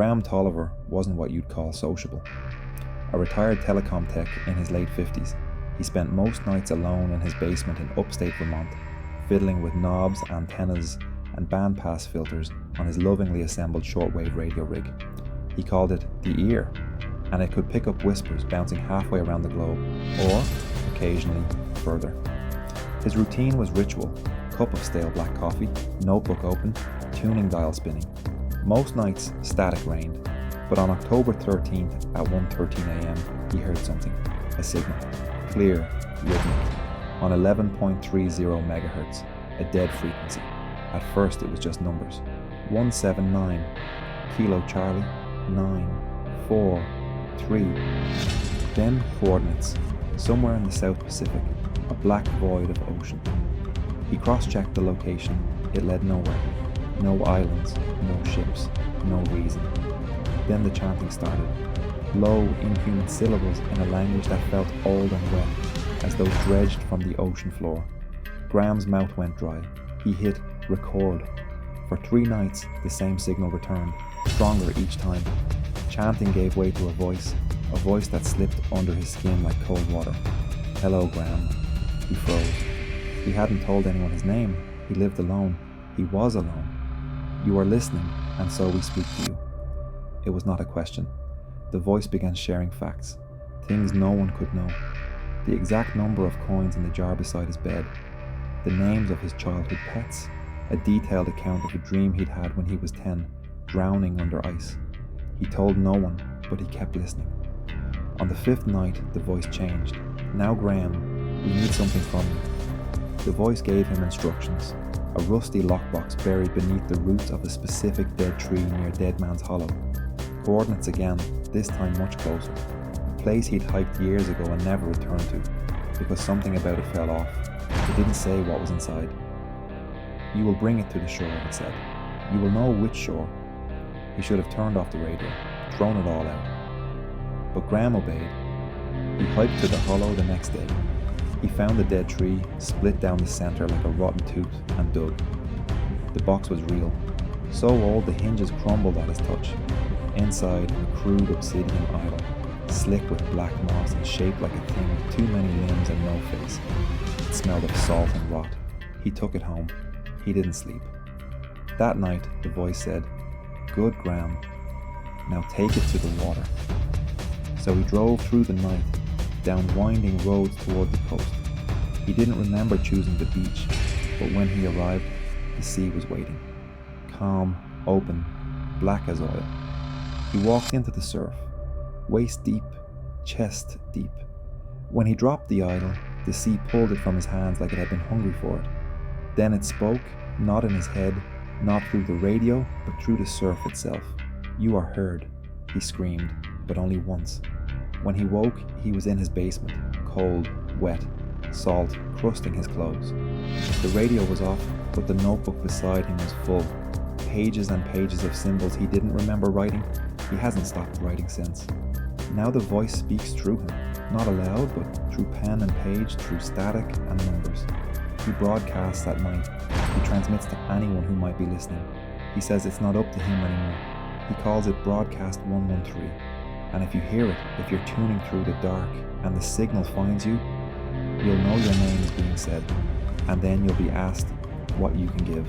Graham Tolliver wasn't what you'd call sociable. A retired telecom tech in his late 50s, he spent most nights alone in his basement in upstate Vermont, fiddling with knobs, antennas, and bandpass filters on his lovingly assembled shortwave radio rig. He called it the ear, and it could pick up whispers bouncing halfway around the globe, or, occasionally, further. His routine was ritual: cup of stale black coffee, notebook open, tuning dial spinning. Most nights, static reigned, but on October 13th at 1:13 a.m, he heard something, a signal, clear, rhythmic, on 11.30 megahertz, a dead frequency. At first it was just numbers. 179, Kilo Charlie, 9, 4, 3. Then coordinates, somewhere in the South Pacific, a black void of ocean. He cross-checked the location, it led nowhere. No islands, no ships, no reason. Then the chanting started. Low, inhuman syllables in a language that felt old and wet, as though dredged from the ocean floor. Graham's mouth went dry. He hit record. For 3 nights, the same signal returned, stronger each time. Chanting gave way to a voice that slipped under his skin like cold water. Hello, Graham. He froze. He hadn't told anyone his name. He lived alone. He was alone. You are listening, and so we speak to you. It was not a question. The voice began sharing facts, things no one could know. The exact number of coins in the jar beside his bed, the names of his childhood pets, a detailed account of a dream he'd had when he was 10, drowning under ice. He told no one, but he kept listening. On the 5th night, the voice changed. Now, Graham, we need something from you. The voice gave him instructions. A rusty lockbox buried beneath the roots of a specific dead tree near Dead Man's Hollow. Coordinates again, this time much closer. A place he'd hiked years ago and never returned to, because something about it fell off. It didn't say what was inside. You will bring it to the shore, it said. You will know which shore. He should have turned off the radio, thrown it all out. But Graham obeyed. He hiked to the hollow the next day. He found the dead tree, split down the center like a rotten tooth, and dug. The box was real. So old the hinges crumbled at his touch. Inside, a crude obsidian idol, slick with black moss and shaped like a thing with too many limbs and no face. It smelled of salt and rot. He took it home. He didn't sleep. That night, the voice said, "Good, Graham. Now take it to the water." So he drove through the night, down winding roads toward the coast. He didn't remember choosing the beach, but when he arrived, the sea was waiting. Calm, open, black as oil. He walked into the surf, waist deep, chest deep. When he dropped the idol, the sea pulled it from his hands like it had been hungry for it. Then it spoke, not in his head, not through the radio, but through the surf itself. "You are heard," he screamed, but only once. When he woke, he was in his basement, cold, wet, salt crusting his clothes. The radio was off, but the notebook beside him was full. Pages and pages of symbols he didn't remember writing. He hasn't stopped writing since. Now the voice speaks through him, not aloud, but through pen and page, through static and numbers. He broadcasts at night. He transmits to anyone who might be listening. He says it's not up to him anymore. He calls it Broadcast 113. And if you hear it, if you're tuning through the dark and the signal finds you, you'll know your name is being said, and then you'll be asked what you can give.